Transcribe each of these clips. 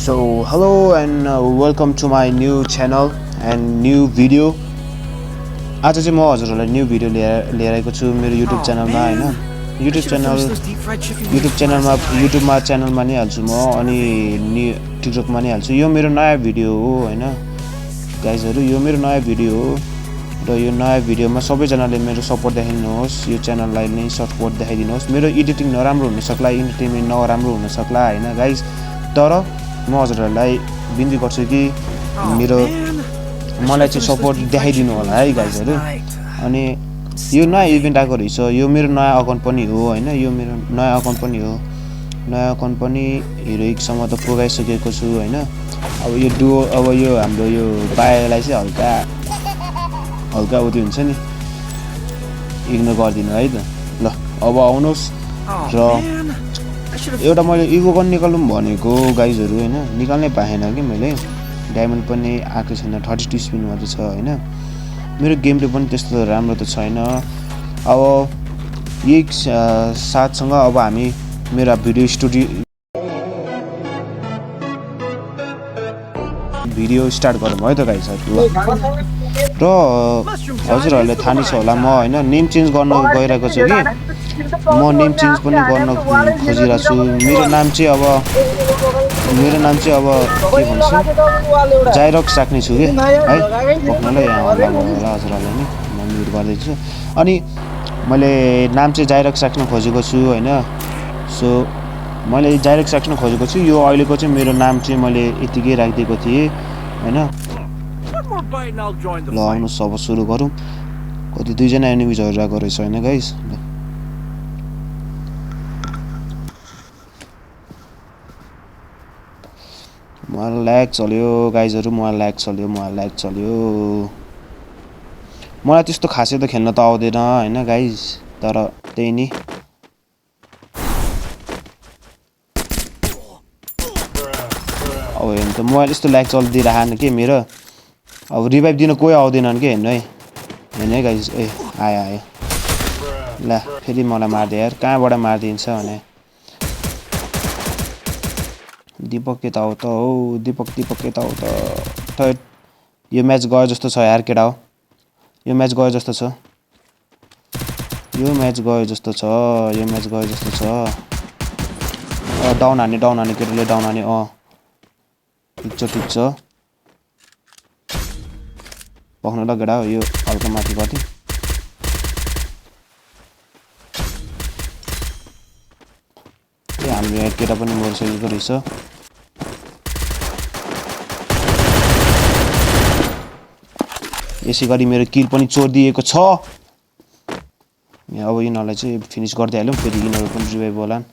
So hello and welcome to my new channel and new video. आज चाहिँ म हजुरहरुलाई new video लिएर आएको छु मेरो YouTube च्यानलमा हैन युट्युबमा च्यानलमा नि हाल्छु म अनि टिकटकमा नि हाल्छु। यो मेरो नयाँ भिडियो हो हैन गाइजहरु, यो मेरो नयाँ भिडियो हो र यो नयाँ भिडियोमा सबैजनाले मेरो सपोर्ट देखाइदिनुहोस्, यो च्यानललाई नै सपोर्ट देखाइदिनुहोस्। मेरो एडिटिङ नराम्रो हुन सक्ला, एन्टरटेनमेन्ट नराम्रो हुन सक्ला हैन गाइज, तर म हजुरहरुलाई बिन्ती गर्छु कि मेरो मलाई चाहिँ सपोर्ट देखाइदिनु होला है गाइजहरु। अनि यो नयाँ इभेन्ट आएको रहेछ, यो मेरो नयाँ अकाउन्ट पनि हो हैन, यो मेरो नयाँ अकाउन्ट पनि हो। नयाँ अकाउन्ट पनि हिरोइकसम्म त पुगाइसकेको छु हैन। अब यो डुओ, अब यो हाम्रो यो बायोलाई चाहिँ हल्का उति हुन्छ नि, इग्नोर गर्दिनु है त। ल अब आउनुहोस् र एउटा मैले इगो गन निकाल्नु भनेको गाइजहरु हैन, निकाल्नै पाएन कि मैले। डायमन्ड पनि आएको छैन, 32 स्पिन मात्र छ हैन। मेरो गेम प्ले पनि त्यस्तो राम्रो त छैन। अब यही साथसँग अब हामी मेरो भिडियो स्टार्ट गरौँ है त गाइजहरु। र हजुरहरुले थाहा नै छ होला म हैन नेम चेन्ज गर्न गइरहेको छु कि म नेम चेन्ज पनि गर्न खोजिरहेको छु। मेरो नाम चाहिँ अब के भन्छ जाइरक्स राख्ने छु कि है, पक्नलाई यहाँ होला हजुरहरुले नि म म्युट गर्दै छु। अनि मैले नाम चाहिँ जाइरक्स राख्न खोजेको छु हैन। सो मैले जाइरक्स राख्न खोजेको छु। यो अहिलेको चाहिँ मेरो नाम चाहिँ मैले यतिकै राखिदिएको थिएँ हैन। ल आउनुहोस् अब सुरु गरौँ। कति दुईजना एनिमिजहरु रहेको रहेछ हैन गाइस। मलाई ल्याग चल्यो गाइजहरु, मलाई त्यस्तो खासै त खेल्न त आउँदैन हैन गाइज, तर त्यही नि अब हेर्नु त मोबाइल यस्तो ल्याग चल्दिरहेन के मेरो। अब रिभाइभ दिन कोही आउँदैनन् के, हेर्नु है गाइज। ए आयो ल फेरि मलाई मार्दै यार, कहाँबाट मार्दिन्छ भने। दीपक के त हो त हौ, दीपक के त हो त। यो म्याच गयो जस्तो छ यार केटा हो, यो म्याच गयो जस्तो छ। डाउन हाने केटाले, डाउन हाने। ठिक छ पक्न ल केटा हो, यो हल्का माथि गर्थ्यो। ए हाम्रो यहाँ केटा पनि मरिसकेको रहेछ। यसै गरी मेरो किल पनि चोरिदिएको छ। अब यिनीहरूलाई चाहिँ फिनिस गर्दै हाल्यौँ, फेरि यिनीहरू पनि रिभाइभ होलान्।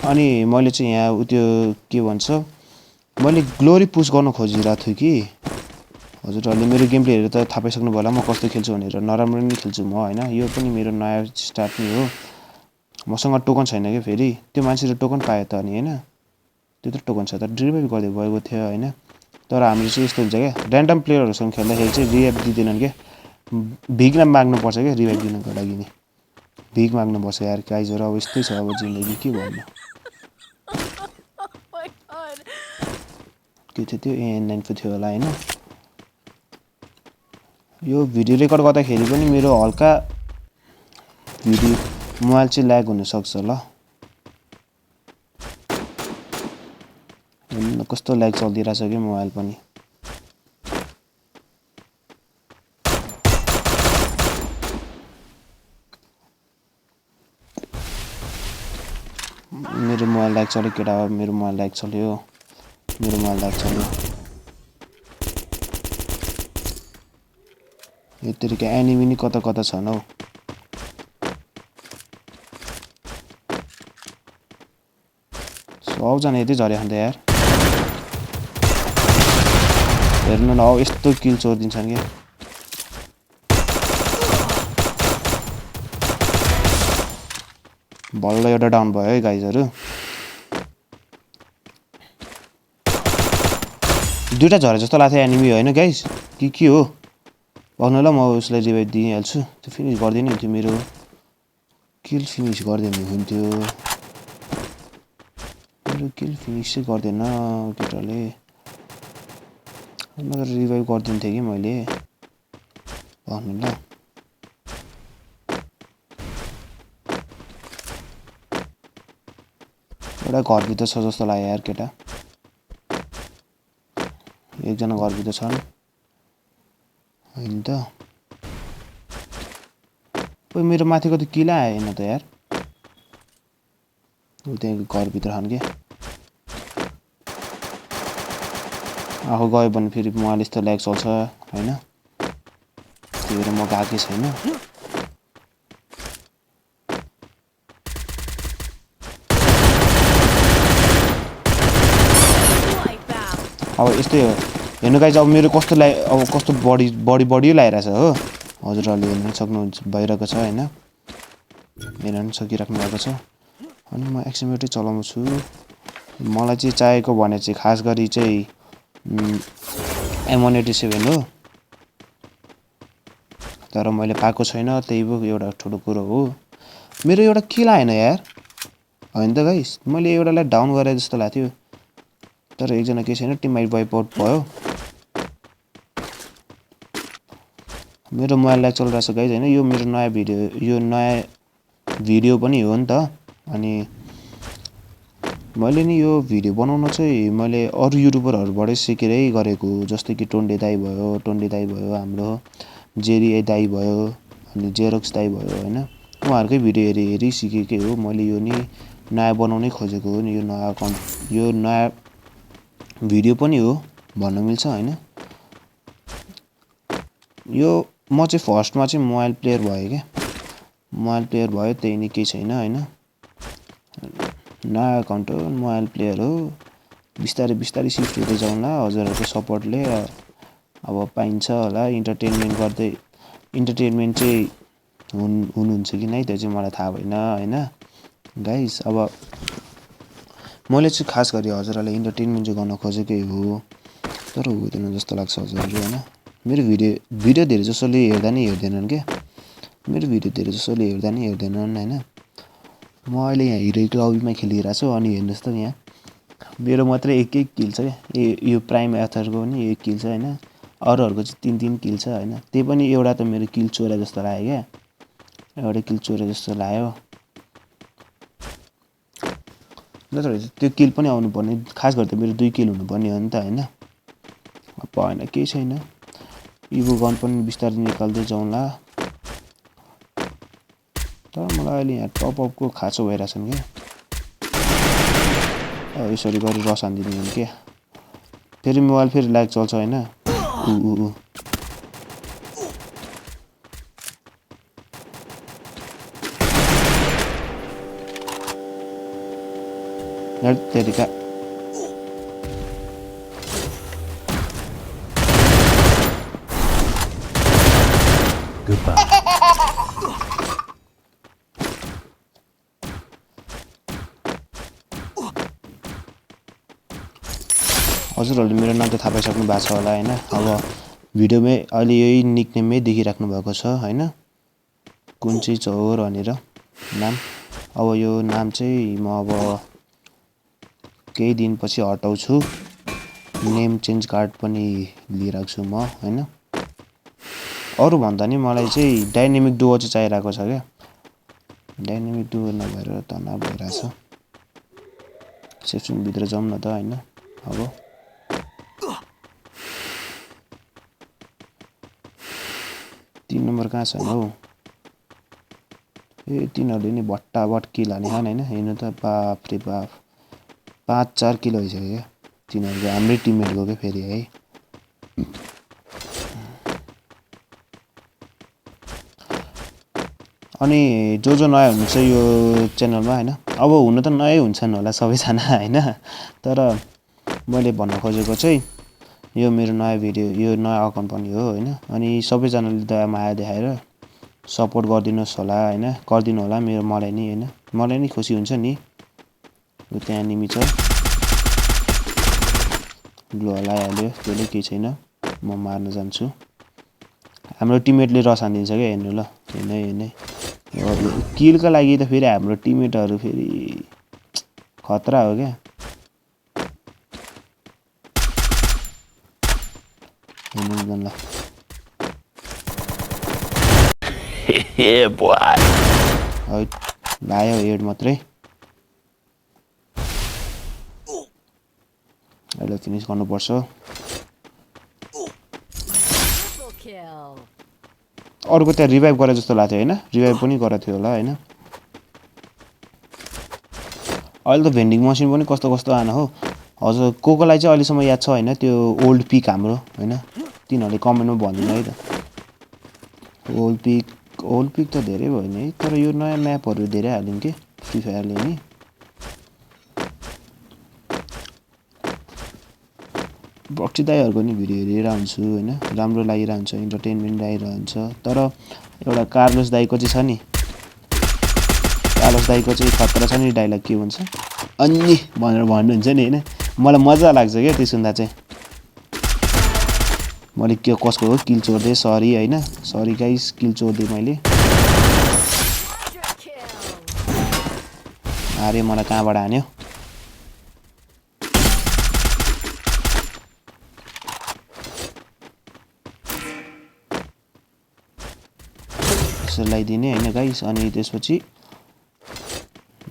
अनि मैले चाहिँ यहाँ त्यो के भन्छ, मैले ग्लोरी पुश गर्न खोजिरहेको थिएँ कि हजुरहरूले मेरो गेम प्ले हेरेर त थाहा पाइसक्नु भयो होला म कस्तो खेल्छु भनेर। नराम्रो नै खेल्छु म हैन, यो पनि मेरो नयाँ स्टार्ट नै हो। मसँग टोकन छैन कि, फेरि त्यो मान्छेले टोकन पायो त अनि हैन, त्यो त टोकन छ त रिभाइभ गर्दै भएको थियो हैन। तर हाम्रो चाहिँ यस्तो हुन्छ क्या, ऱ्यान्डम प्लेयरहरूसँग खेल्दाखेरि चाहिँ रिभाइभ दिँदैनन् क्या, भिख माग्नुपर्छ क्या रिभाइभ दिनको लागि नि, भिख माग्नुपर्छ यार गाइजहरु। अब यस्तै छ अब जिन्दगी, के भन्नु। के थियो त्यो AN9 पो थियो होला हैन। यो भिडियो रेकर्ड गर्दाखेरि पनि मेरो हल्का मोबाइल चाहिँ ल्याग हुन सक्छ ल। कस्तो ल्याग चल्दिरहेछ कि मोबाइल पनि। मेरो मोबाइल ल्याग चल्यो केटा हो, मेरो मोबाइल ल्याग चल्यो। यो तरिका एनिमी नि कता छन् हौ। सबजना यतै झरे खान्छ यार, हेर्नु न हौ यस्तो किल चोरिदिन्छन् क्या। बल्ल एउटा डाउन भयो है गाइजहरु। दुईटा झरे जस्तो लाग्थ्यो एनिमी हैन गाइज, के हो भन्नु ल, म उसलाई रिभाइभ दिइहाल्छु। त्यो फिनिस गर्दिनु हुन्थ्यो, मेरो किल फिनिस गर्दिनु हुन्थ्यो। मेरो मेरो किल फिनिस गर्दैन केटाले म त रिभाइभ गर्दिन्थे कि मैले भन्नु ल एउटा घरभित्र छ जस्तो लाग्यो यार केटा एकजना घरभित्र छन् हैन त ओइ मेरो माथिको त किला आएन त यार उ त्यहाँ घरभित्र छन् के आफू गयो भने फेरि मलाई यस्तो ल्याग चल्छ हैन त्यही भएर म गएकै छैन अब यस्तै हो हेर्नु गाइस अब मेरो कस्तो अब कस्तो बडी लागिरहेछ हो हजुरहरूले हेर्न सक्नुहुन्छ भइरहेको छ हैन हेर्न सकिराख्नु भएको छ अनि म एक्सिमेटै चलाउँछु मलाई चाहिँ चाहिएको भने चाहिँ खास गरी चाहिँ M187 हो तर मैले पाएको छैन त्यही पो एउटा ठुलो कुरो हो मेरो एउटा किल आएन यार हैन त गाइस मैले एउटालाई डाउन गरे जस्तो लाग्थ्यो तर एकजना के छैन टिममेट वाइप आउट भयो मेरो मोबाइल ल्याग चलिरहेछ गाइस हैन यो मेरो नयाँ भिडियो पनि हो नि त अनि मैले नि यो भिडियो बनाउन चाहिँ मैले अरु युट्युबरहरुबाटै सिकेरै गरेको जस्तै कि टोन्डे दाइ भयो हाम्रो जेरी दाइ भयो अनि जेरोक्स दाइ भयो हैन उहाँहरुकै भिडियो हेरी सिकेकै हो मैले यो नि नयाँ बनाउनै खोजेको हो नि यो नयाँ भिडियो पनि हो भन्न मिल्छ हैन यो म चाहिँ फर्स्टमा चाहिँ मोबाइल प्लेयर भए के मोबाइल प्लेयर भयो त्यही नि केही छैन हैन नयाँ अकाउन्ट हो मोबाइल प्लेयर हो बिस्तारै सिफ्ट हुँदै जाउँला हजुरहरुको सपोर्टले अब पाइन्छ होला इन्टरटेनमेन्ट चाहिँ हुनुहुन्छ कि नै त्यो चाहिँ मलाई थाहा भएन हैन गाइस अब मैले चाहिँ खास गरी हजुरहरुलाई इन्टरटेनमेन्ट चाहिँ गर्न खोजेकै हो तर हुँदैन जस्तो लाग्छ हजुरहरु हैन मेरो भिडियो धेरै जसोले हेर्दा नि हेर्दैनन् के मेरो भिडियो धेरै जसोले हेर्दा नि हेर्दैनन् हैन म अहिले यहाँ हिरोको लबीमा खेलिरहेको छु अनि हेर्नुस् त यहाँ मेरो मात्रै एक किल छ के यो प्राइम एथरको पनि एक किल छ हैन अरूहरुको चाहिँ 3 किल छ हैन त्यही पनि एउटा त मेरो किल चोरे जस्तो लाग्यो क्या एउटा किल चोरे जस्तो लाग्यो नत्र त्यो किल पनि आउनु पर्ने खास गरी त मेरो 2 किल हुनु पर्ने हो नि त हैन भएन केही छैन इभो गन पनि बिस्तारै निकाल्दै जाउँला तर मलाई अहिले यहाँ टप अपको खाँचो भइराछन् के यसरी गरी रस हान्दिनु हो के फेरि मोबाइल फेरि ल्याग चल्छ हैन तेरिका Goodbye. हजुरहरुले मेरो नाम त थाहा पाइसक्नु भएको छ होला हैन अब भिडियोमै अहिले यही निकनेममै देखिराख्नु भएको छ हैन कुन चाहिँ चौर भनेर नाम अब यो नाम चाहिँ म अब केही दिनपछि हटाउँछु नेम चेन्ज कार्ड पनि लिइराख्छु छु म हैन अरु भन्दा नि मलाई चाहिँ डाइनामिक डुओ चाहिँ चाहिरहेको छ के डाइनामिक डुओ नभएर तनाव भइराछ सेक्सन भित्र जाउँ न त हैन अब 3 नम्बर कहाँ छ हौ ए तिनीहरुले नि भट्टाभट किल हाने खान हैन हेर्नु त बाफ रे बाफ 5-4 किलो भइसक्यो क्या तिनीहरुको हाम्रै टिममेटको के फेरि है अनि जो नयाँ हुनुहुन्छ यो च्यानलमा हैन अब हुन त नयाँ हुन्छन् होला सबैजना हैन तर मैले भन्न खोजेको चाहिँ यो मेरो नयाँ भिडियो यो नयाँ अकाउन्ट पनि हो हैन अनि सबैजनाले दया माया देखाएर सपोर्ट गरिदिनुस् होला हैन गरिदिनु होला मलाई नि हैन मलाई नि खुसी हुन्छ नि त्यहाँ निमी छ ग्लो लगाइहाल्यो त्यसले केही छैन म मार्न जान्छु हाम्रो टिममेटले रस हान्दिन्छ के हेर्नु ल हेर्नै किलको लागि त फेरि हाम्रो टिममेटहरु फेरि खतरा हो क्या हेर्नु ल Yeah, boy. है लायो हेड मात्रै अहिले फिनिश गर्नुपर्छ अर्को त्यहाँ रिभाइभ गरे जस्तो लाग्थ्यो हैन रिभाइभ पनि गरेको थियो होला हैन अहिले त भेन्डिङ मसिन पनि कस्तो कस्तो आएन हो हजुर कोकोलाई चाहिँ अहिलेसम्म याद छ हैन त्यो ओल्ड पिक हाम्रो हैन तिनीहरूले कमेन्टमा भनिदिनु है त ओल्ड पिक त धेरै भयो नि है तर यो नयाँ म्यापहरू धेरै हाल्यौँ के फ्री फायरले नि बक्सी दाइहरूको नि भिडियो हेरेर हुन्छु हैन राम्रो लागिरहन्छ इन्टरटेनमेन्ट लागिरहन्छ तर एउटा कार्लोस दाइको चाहिँ छ नि कार्लोस दाइको चाहिँ खतरा छ नि डायलग के भन्छ अन्नी भनेर भन्नुहुन्छ नि हैन मलाई मजा लाग्छ क्या त्यो सुन्दा चाहिँ मैले के कसको हो किल चोर्दै सरी हैन सरी गाइस किल चोर्दै मैले अरे मलाई कहाँबाट हान्यो यसलाई दिने हैन गाइस अनि त्यसपछि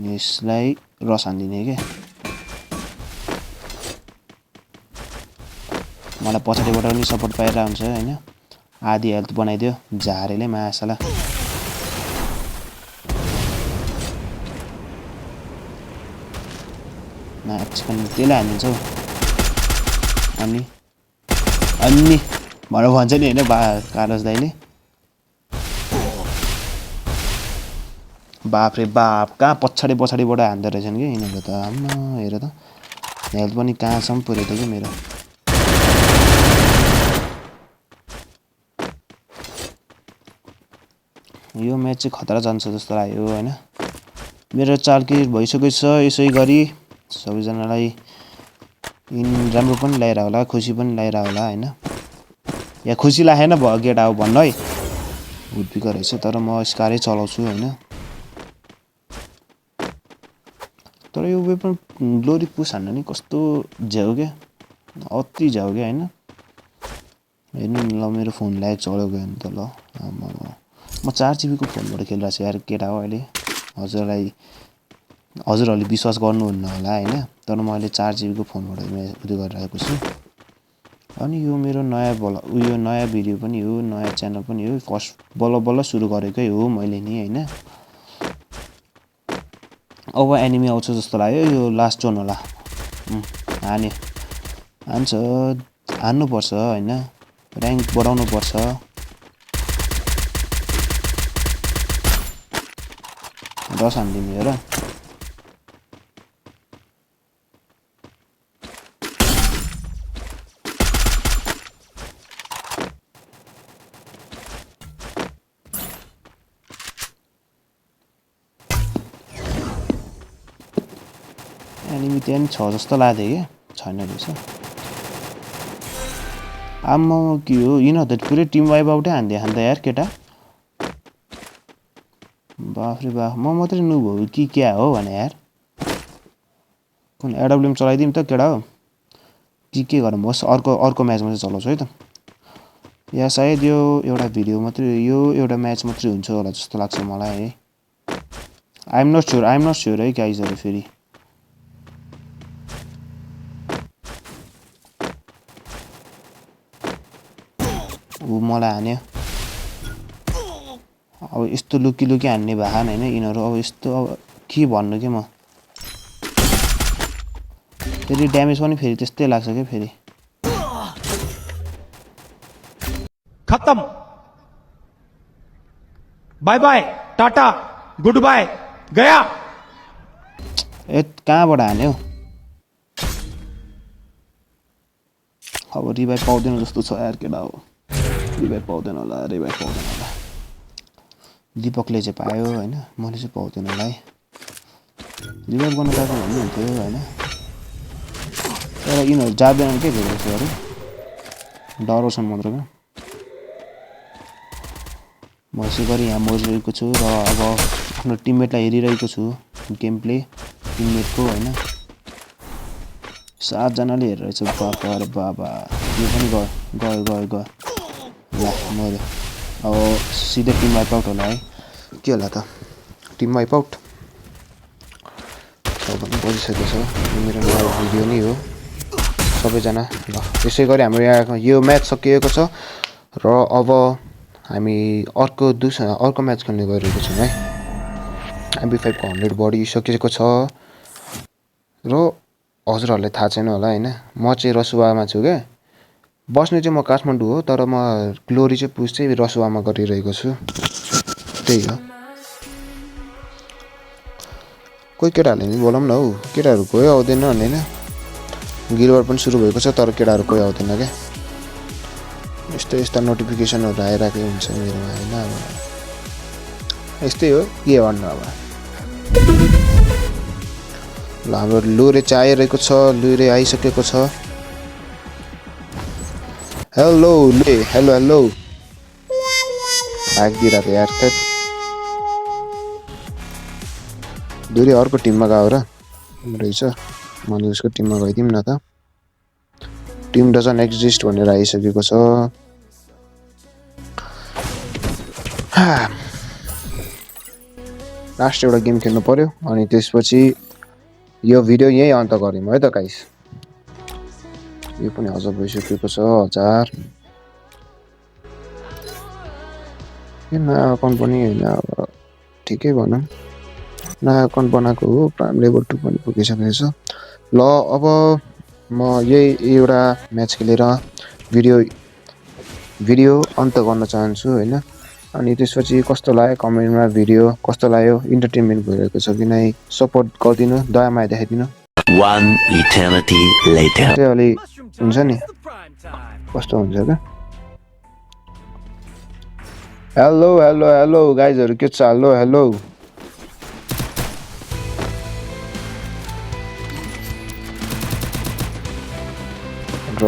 यसलाई रस हान्दिने के मलाई पछाडिबाट पनि सपोर्ट पाइरहेको हुन्छ हैन आधी हेल्थ बनाइदियो झारेले मासला म्याच पनि त्यसलाई हानिन्छ हौ अनि भनेर भन्छ नि हैन कार्लोस दाइले बाप रे बाप कहाँ पछाडिबाट हान्दो रहेछन् कि यिनीहरू त आम्मा हेर त हेल्थ पनि कहाँसम्म पुऱ्यो त कि मेरो यो म्याच चाहिँ खतरा जान्छ जस्तो लाग्यो हैन मेरो 4 किल भइसकेको छ यसै गरी सबैजनालाई राम्रो पनि ल्याएर होला खुसी पनि ल्याएर होला हैन या खुसी लागेन भयो गेट आउ भन्नु है हुटपिक रहेछ तर म स्कारै चलाउँछु हैन तर यो वेपन ग्लोरी पुस हान्न नि कस्तो झ्याउ के अति झ्याउ के हैन हेर्नु ल मेरो फोन ल्याग चल्यो गयो नि त ल म 4 GB को फोनबाट खेलिरहेको छु यार केटा हो अहिले हजुरहरूले विश्वास गर्नुहुन्न होला हैन तर म अहिले 4 GB को फोनबाट उयो गरिरहेको छु अनि यो मेरो नयाँ भिडियो पनि हो नयाँ च्यानल पनि हो फर्स्ट बल्ल सुरु गरेकै हो मैले नि हैन अब एनिमी आउँछ जस्तो लाग्यो यो लास्ट जोन होला हान्नु पर्छ हैन र्याङ्क बढाउनु पर्छ रस हान्दिने हो र एनिमी त्यहाँ छ जस्तो लाग्यो कि छैन रहेछ आम्मा के हो यिनीहरू त पुरै टिम वाइप आउटै हान्दा यार केटा बाफ्रे बाफ म मात्रै नुब हो कि क्या हो भने यार कुन एडब्ल्युएम चलाइदिउँ त केटा हो कि के गरौँ होस् अर्को म्याचमा चाहिँ चलाउँछु है त या सायद यो एउटा भिडियो मात्रै यो एउटा म्याच मात्रै हुन्छ होला जस्तो लाग्छ मलाई है आई एम नट स्योर है गाइजहरु फेरि ऊ मलाई हान्यो अब यस्तो लुकी हान्ने भान हैन यिनीहरु अब यस्तो अब के भन्नु के म फेरि ड्यामेज पनि फेरि त्यस्तै लाग्छ के फेरि खत्म bye bye tata goodbye गया ए कहाँबाट हान्यो अब रिभाइभ पाउँदैन जस्तो छ यार केटा हो रिभाइभ पाउँदैन होला दीपकले चाहिँ पायो हैन मैले चाहिँ पाउँदैन होला है रिभाइभ गर्न पाएको भन्ने हुन्थ्यो हैन तर यिनीहरु जाँदैनन् के भेट्दैछहरु डराउँछन् मात्र के म यसै गरी यहाँ मरिरहेको छु र अब आफ्नो टिममेटलाई हेरिरहेको छु गेम प्ले टिममेटको हैन 7 जनाले हेरिरहेछ बाबा यो पनि गयो गयो गयो गयो ल मर्यो अब सिधै टिम वाइप आउट होला है के होला त टिम वाइप आउट पनि बजिसकेको छ यो मेरो नयाँ भिडियो नै हो सबैजना ल त्यसै गरी हाम्रो यहाँ यो म्याच सकिएको छ र अब हामी अर्को म्याच खेल्ने गरिरहेको छौँ है MP5 को 100 बढिसकेको छ र हजुरहरूलाई थाहा छैन होला होइन म चाहिँ रसुवामा छु क्या बस्ने चाहिँ म काठमाडौँ हो तर म ग्लोरी चाहिँ पुस चाहिँ रसुवामा गरिरहेको छु त्यही हो कोही केटाहरूले नि बोलाउँ न हौ केटाहरू कोही आउँदैन होइन गिलवर पनि सुरु भएको छ तर केटाहरू कोही आउँदैन क्या यस्ता नोटिफिकेसनहरू आइरहेकै हुन्छ मेरोमा होइन अब यस्तै हो के भन्नु अब ल हाम्रो लुरे चाहिँ आइरहेको छ लुरे आइसकेको छ हेलो लुरे हेलो हेलो भागिदिरहेको यार थेट लुरे अर्को टिममा गयो र रहेछ मैले उसको टिममा गइदिउँ न त टिम डजन्ट एक्जिस्ट भनेर आइसकेको छ लास्ट एउटा गेम खेल्नु पर्यो अनि त्यसपछि यो भिडियो यही अन्त गरौँ है त गाइस यो पनि अझ भइसकेको छ 1000 यो नयाँ अकाउन्ट पनि होइन अब ठिकै भनौँ नयाँ अकाउन्ट बनाएको हो प्राइम लेभल 2 पनि पुगिसकेको छ ल अब म यही एउटा म्याच खेलेर भिडियो अन्त गर्न चाहन्छु होइन अनि त्यसपछि कस्तो लाग्यो कमेन्टमा भिडियो कस्तो लाग्यो इन्टरटेनमेन्ट भइरहेको छ कि नै सपोर्ट गरिदिनु दया माया देखाइदिनु One eternity later. चाहिँ अलि हुन्छ नि कस्तो हुन्छ क्या हेलो हेलो हेलो गाइजहरू के छ हेलो हेलो र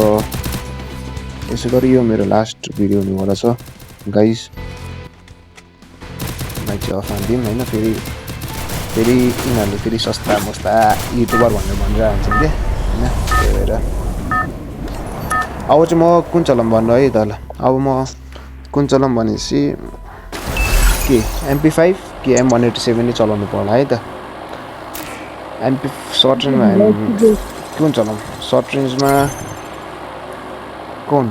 यसै गरी यो मेरो लास्ट भिडियो हुनेवाला छ गाइज माइक चाहिँ अफ हानिदिउँ होइन फेरि यिनीहरूले फेरि सस्ता मस्ता युट्युबर भनेर भनिरहन्छन् क्या होइन त्यही भएर अब चाहिँ म कुन चलाउँ भन्नु है त ल अब म कुन चलाउँ भनेपछि के MP5 कि M187 नै चलाउनु पर्ला है त MP सर्ट रेन्जमा कुन चलाउँ सर्ट रेन्जमा कुन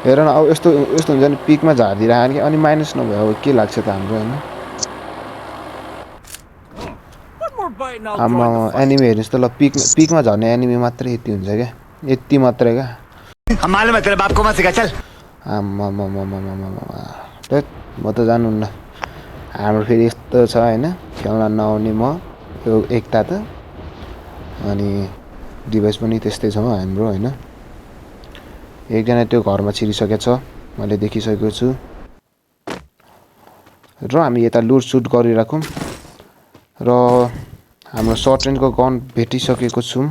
हेर न अब यस्तो हुन्छ नि पिकमा झारिदिइरहने कि अनि माइनस नभए अब के लाग्छ त हाम्रो होइन आमा एनिमी हेर्नुहोस् त ल पिकमा झर्ने एनिमी मात्रै यति हुन्छ क्या यति मात्रै क्या आमा म त जानुहुन्न हाम्रो फेरि यस्तो छ होइन खेल्न नआउने म यो एकता त अनि डिभाइस पनि त्यस्तै छ हाम्रो होइन एकजना त्यो घरमा छिरिसकेको छ मैले देखिसकेको छु र हामी यता लुट सुट गरिराखौँ र हाम्रो सर्ट रेन्जको गन भेटिसकेको छौँ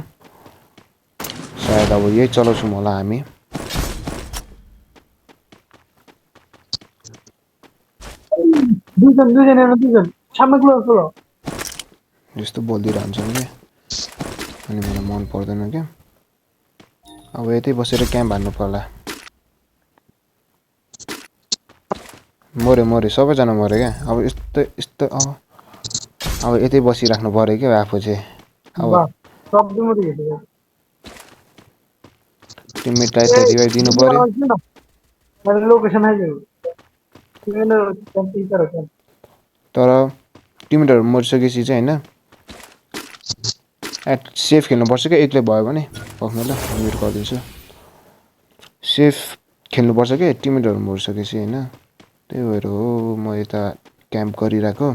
सायद अब यही चलाउँछौँ होला हामी यस्तो बोलिदिइरहन्छौँ क्या अनि मलाई मन पर्दैन क्या अब यतै बसेर क्याम्प हान्नु पर्ला मऱ्यो सबैजना मऱ्यो क्या अब यस्तो अब यतै बसिराख्नु पऱ्यो क्या आफू चाहिँ अब टिममेटलाई त रिभाइभ दिनु पर्यो तर टिममेटहरू मरिसकेपछि चाहिँ होइन सेफ खेल्नुपर्छ क्या एक्लै भयो भने पक्नु ल म्युट गरिदिन्छु सेफ खेल्नुपर्छ क्या टिममेटहरू मरिसकेपछि होइन त्यही भएर हो म यता क्याम्प गरिरहेको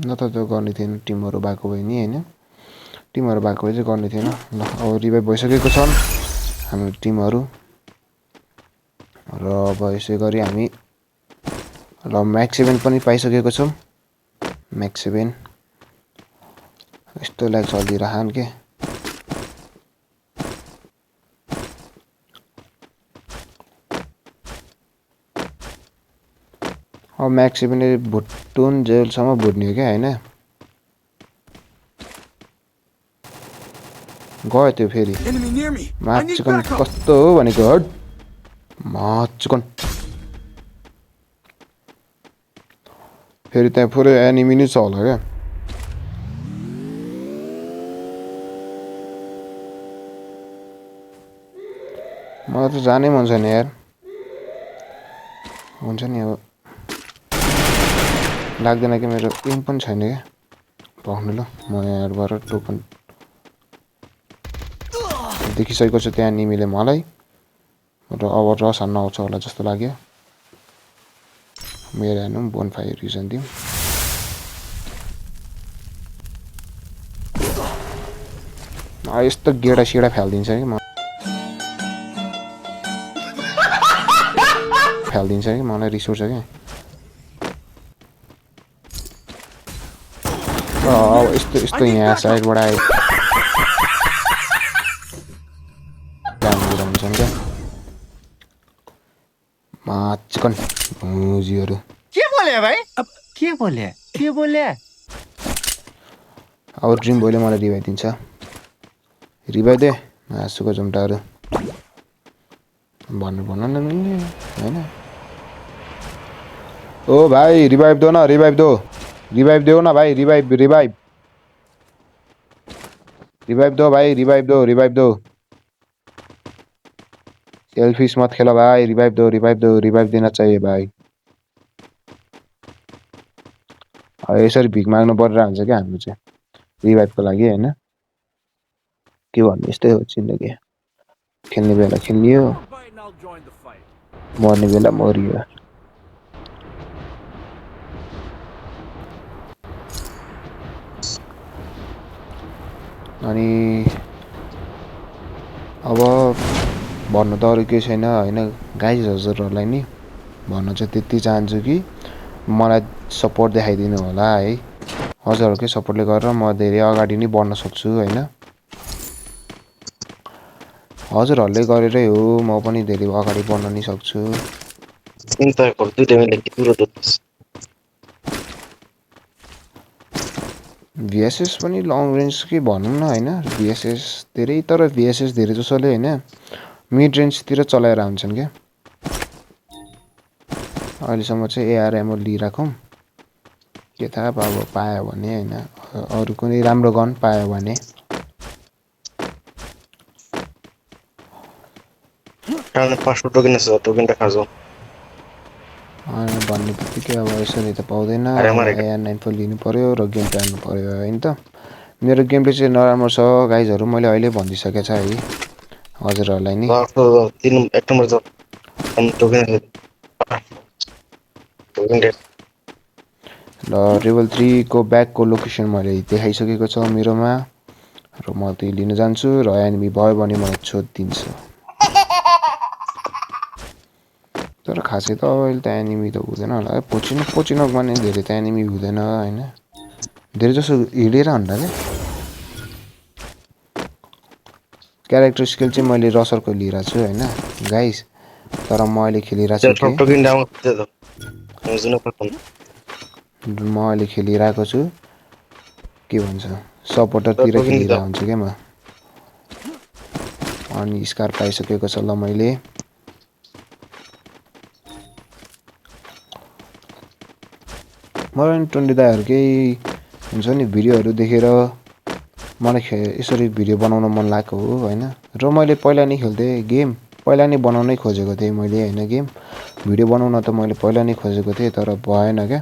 नत्र त गर्ने थिएन टिमहरू भएको भए नि होइन टिमहरू भएको भए चाहिँ गर्ने थिएन ल अब रिभाइभ भइसकेको छन् हाम्रो टिमहरू र अब यसै गरी हामी ल म्याक्स 7 पनि पाइसकेको छौँ म्याक्स 7 यस्तो ल्याग चलिरहन् के अब म्याक्स 7 भुटुन जेलसम्म भुट्ने हो क्या होइन गयो त्यो फेरि मान्छेको कस्तो हो भनेको हट माचकन फेरि त्यहाँ पुरै एनिमी नै छ होला क्या मलाई त जानै मन छैन यार हुन्छ नि अब लाग्दैन कि मेरो एम पनि छैन क्या पाउनु ल म यहाँबाट टोकन देखिसकेको छु त्यहाँ एनिमीले मलाई र अब रस हान्न आउँछ होला जस्तो लाग्यो मेरो हेर्नु बोन फायर रिजन दिउँ यस्तो गेडा सिडा फालिदिन्छ कि मलाई रिस उठ्छ क्या यस्तो यहाँ साइडबाट आयो हुन्छन् क्या माचकन भुजीहरू क्या बोले भाई अब के बोले अब ड्रिम बोयले मलाई रिभाइभ दिन्छ रिभाइभ दे हाँसुको जुम्टाहरू भन्नु भन न होइन ओ भाइ रिभाइभ दो न रिभाइभ देऊ न भाइ रिभाइभ दो भाइ रिभाइभ दो सेल्फिश मत खेलो भाई रिवाइव दो रिवाइव देना चाहिए भाई यसरी भिख माग्नु परिरहेको हुन्छ क्या हाम्रो चाहिँ रिवाइभको लागि होइन के भन्नु यस्तै हो जिन्दगी खेल्ने बेला खेलियो मर्ने बेला मरियो अनि अब भन्नु त अरू केही छैन होइन गाइज हजुरहरूलाई नि भन्न चाहिँ त्यति चाहन्छु कि मलाई सपोर्ट देखाइदिनु होला है हजुरहरूकै सपोर्टले गरेर म धेरै अगाडि नै बढ्न सक्छु होइन हजुरहरूले गरेरै हो म पनि धेरै अगाडि बढ्न नि सक्छु भिएसएस पनि लङ रेन्जकै भनौँ न होइन भिएसएस धेरै तर भिएसएस धेरै जसोले होइन मिड रेन्जतिर चलाएर हुन्छन् क्या अहिलेसम्म चाहिँ एआरएमओ लिइराखौँ के थाहा अब पायो भने होइन अरू कुनै राम्रो गन पायो भने भन्ने बित्तिकै अब यसरी त पाउँदैन AR94 लिनु पर्यो र गेम प्ले हाल्नु पर्यो होइन त मेरो गेम प्ले चाहिँ नराम्रो छ गाइजहरू मैले अहिले भनिदिइसकेको छ है हजुरहरूलाई नि ल लेभल 3 को ब्याकको लोकेसन मैले देखाइसकेको छ मेरोमा र म त्यही लिन जान्छु र एनिमी भयो भने मलाई छोडिदिन्छु तर खासै त अहिले त एनिमी त हुँदैन होला है पोचिनोकमा नि धेरै त एनिमी हुँदैन होइन धेरै जसो हिँडेर भन्दा क्या क्यारेक्टर स्किल चाहिँ मैले रसरको लिइरहेको छु होइन गाइस तर म अहिले खेलिरहेको छु के भन्छ सपोर्टरतिर खेलिरहेको हुन्छु क्या म अनि स्कार पाइसकेको छ ल मैले मलाई 20 दाइहरुकै हुन्छ नि भिडियोहरू देखेर मलाई यसरी भिडियो बनाउन मन लागेको हो होइन र मैले पहिला नै खेल्थेँ गेम पहिला नै बनाउनै खोजेको थिएँ मैले होइन गेम भिडियो बनाउन त मैले पहिला नै खोजेको थिएँ तर भएन क्या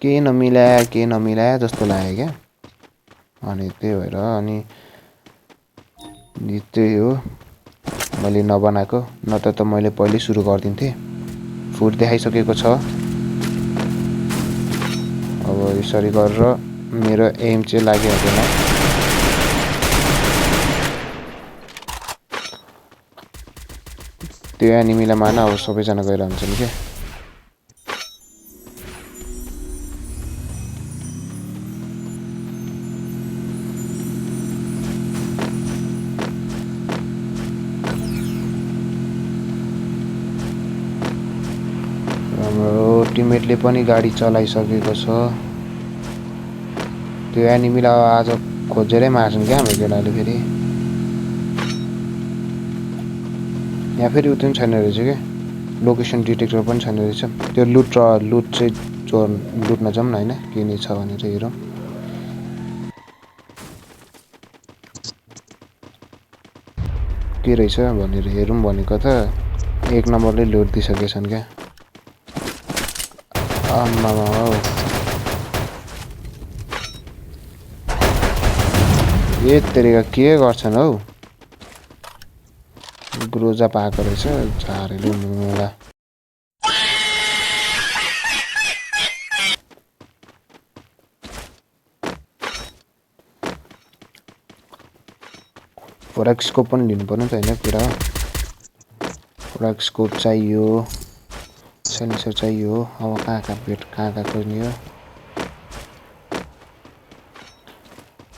केही नमिलाए जस्तो लाग्यो क्या अनि त्यही भएर अनि त्यही हो मैले नबनाएको नत्र त मैले पहिल्यै सुरु गरिदिन्थेँ फुट देखाइसकेको छ अब यसरी गरेर मेरो एम चाहिँ लागिहाल्दैन त्यो एनिमीलाई मार्न अब सबैजना गएर हुन्छन् क्या हाम्रो टिममेटले पनि गाडी चलाइसकेको छ त्यो एनिमीलाई आज खोजेरै मार्छन् क्या हाम्रो केटाले फेरि यहाँ फेरि उतै छैन रहेछ के लोकेसन डिटेक्टर पनि छैन रहेछ त्यो लुट चाहिँ चोर लुट्न जाउँ न हैन के नि छ भनेर हेरौँ के रहेछ भनेर हेरौँ भनेको त एक नम्बरले लुट दिइसकेछन् क्या आम्मा हो ए तेरेका के गर्छन् हौ ग्रोजा पाएको रहेछ झारेले मुला फोरेक्स स्कोप पनि लिनु पर्ने त हैन कुरा फोरेक्स स्कोप चाहियो सेन्सर चाहियो अब कहाँ खोज्ने हो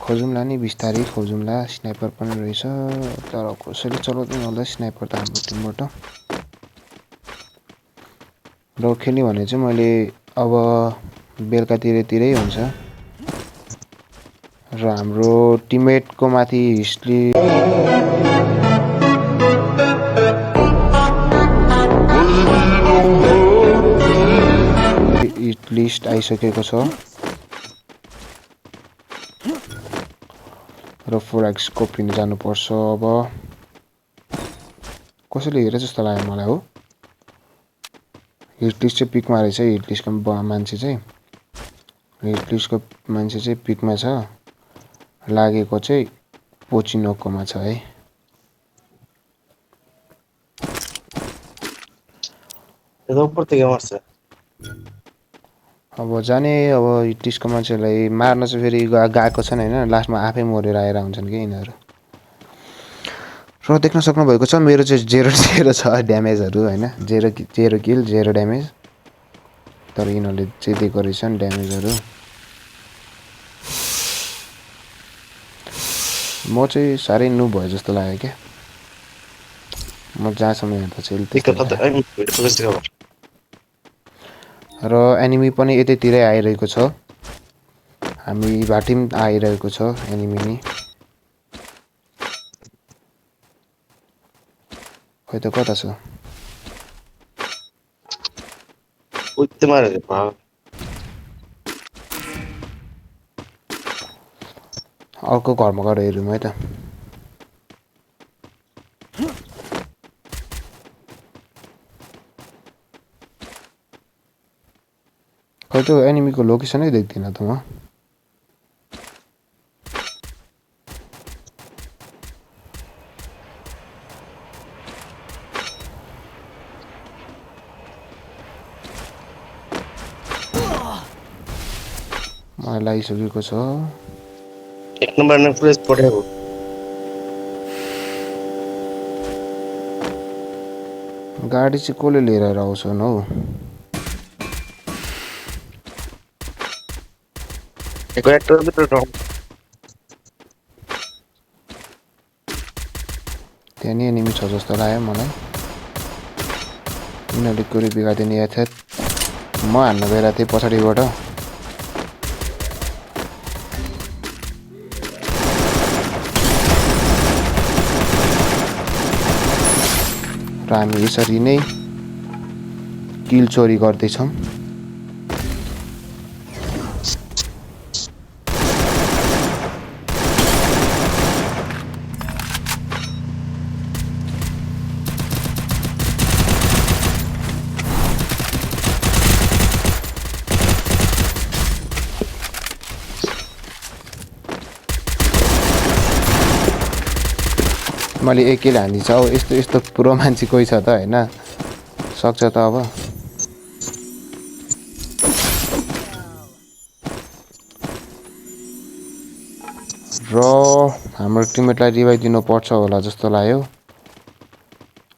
खोजौँला नि बिस्तारै खोजौँला स्नाइपर पनि रहेछ तर कसैले चलाउँदैन होला स्नाइपर त हाम्रो टिमबाट र खेल्ने भने चाहिँ मैले अब बेलुकातिरै हुन्छ र हाम्रो टिममेटको माथि हिस्ट्री लिस्ट आइसकेको छ र फोरेक्स स्कोप लिन जानुपर्छ अब कसैले हेरे जस्तो लाग्यो मलाई हो हिट लिस्ट चाहिँ पिकमा रहेछ हिट लिस्टको मान्छे चाहिँ पिकमा छ लागेको चाहिँ पोचिनोकोमा छ है अब जाने अब हिट लिस्टको मान्छेलाई मार्न चाहिँ फेरि गएको छन् हैन लास्टमा आफै मरेर आएर हुन्छन् के यिनीहरू र देख्न सक्नुभएको छ मेरो चाहिँ 0-0 छ ड्यामेजहरू हैन 0 किल 0 ड्यामेज तर यिनीहरूले चाहिँ दिएको रहेछन् ड्यामेजहरू म चाहिँ साह्रै नुब भयो जस्तो लाग्यो क्या म जहाँसम्म हेर्दा चाहिँ र एनिमी पनि यतैतिरै आइरहेको छ हामी भाटी पनि आइरहेको छ एनिमी नि खै त कता छ अर्को घरमा गएर हेरौँ है त खै त एनिमीको लोकेसनै देख्दिनँ त म मलाई लागिसकेको छ एक नम्बर ने पुलिस पठाएको गाडी चाहिँ कसले लिएर आउँछन् हौ त्यहाँ नि एनिमी छ जस्तो लाग्यो मलाई यिनीहरूले कुरी बिगारिदिने याथेत म हान्न गइरहेको थिएँ पछाडिबाट र हामी यसरी नै किल चोरी गर्दैछौँ मैले एक किल हानिदिन्छ अब यस्तो पुरो मान्छे कोही छ त हैन सक्छ त अब र हाम्रो टिममेटलाई रिभाइभ दिनु पर्छ होला जस्तो लाग्यो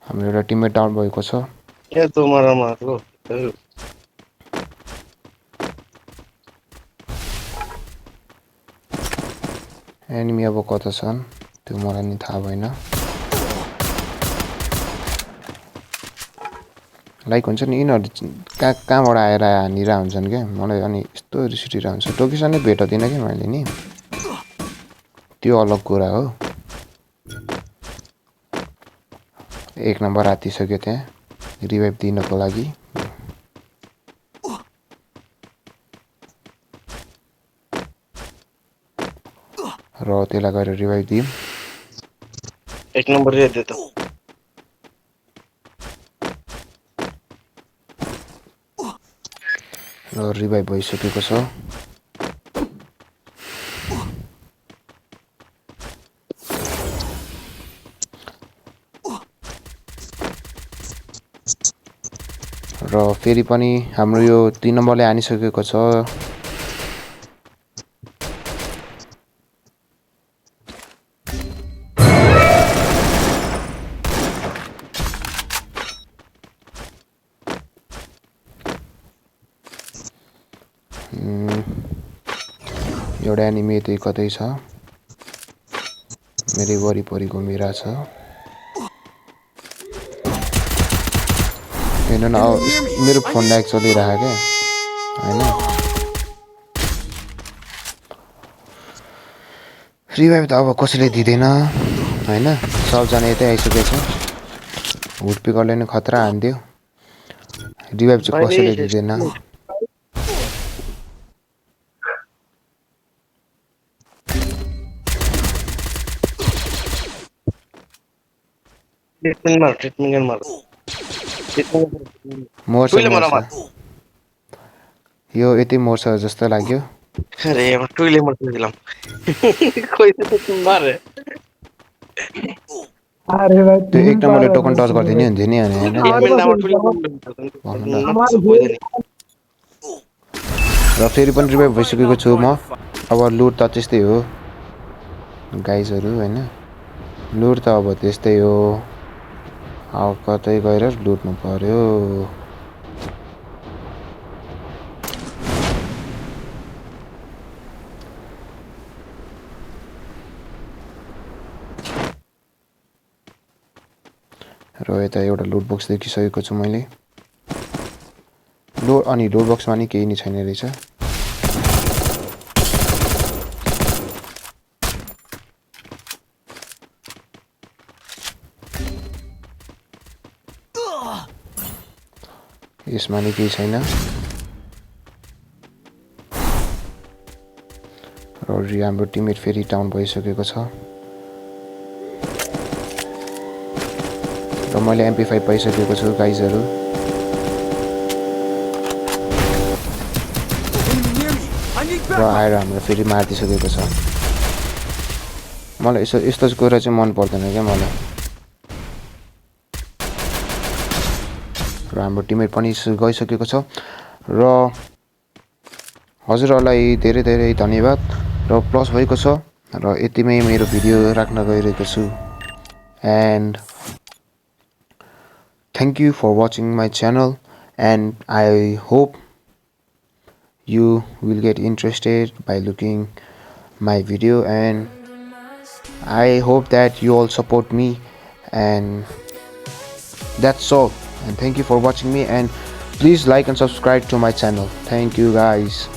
हाम्रो एउटा टिममेट डाउन भएको छ ए तो मारो एनिमी अब कता छन् त्यो मलाई नि थाहा भएन लाइक हुन्छ नि यिनीहरू कहाँबाट आएर हानिरा हुन्छन् क्या मलाई अनि यस्तो रिस उठिरहेको हुन्छ लोकेसन नै भेट्दिनँ कि मैले नि त्यो अलग कुरा हो 1 नम्बर आतिसक्यो त्यहाँ रिभाइभ दिनको लागि र त्यसलाई गएर रिभाइभ दियौँ 1 नंबर दे देता र रिभाइभ भइसकेको छ र फेरि पनि हाम्रो यो 3 नम्बरले हानिसकेको छ एउटा एनिमी यतै कतै छ मेरै वरिपरि घुमिरहेको छ हेर्नु न मेरो फोन ल्याग चलिरहेको क्या हैन रिभाइभ त अब कसैले दिँदैन हैन सबजना यतै आइसकेको छ हुड पिकरले नै खतरा हान्दियो रिभाइभ चाहिँ कसैले दिँदैन ट्रीटमेंट मार मर्छ टुइले मार मर्छ यो यति मर्छ जस्तो लाग्यो अरे अब टुइले मार दिलाम कोई तो मार अरे भाई त्यो 1 नम्बरले टोकन टच गरिदिने हुन्थ्यो नि हैन र फेरि पनि रिभाइभ भइसकेको छु म अब लुट त त्यस्तै हो गाइजहरु हैन लुट त अब त्यस्तै हो अब कतै गएर लुट्नु पर्यो र यता एउटा लुट बक्स देखिसकेको छु मैले अनि लुट बक्समा नि केही नि छैन रहेछ यसमा नि केही छैन र हाम्रो टिममेट फेरि डाउन भइसकेको छ र मैले MP5 पाइसकेको छु गाइजहरु र आएर हाम्रो फेरि मारिदिसकेको छ मलाई यस्तो कुरा चाहिँ मन पर्दैन क्या मलाई र हाम्रो टिममेट पनि गइसकेको छ र हजुरहरुलाई धेरै धेरै धन्यवाद र प्लस भएको छ र यतिमै मेरो भिडियो राख्न गइरहेको छु and thank you for watching my channel and I hope you will get interested by looking my video and I hope that you all support me and that's all and thank you for watching me and please like and subscribe to my channel. Thank you guys.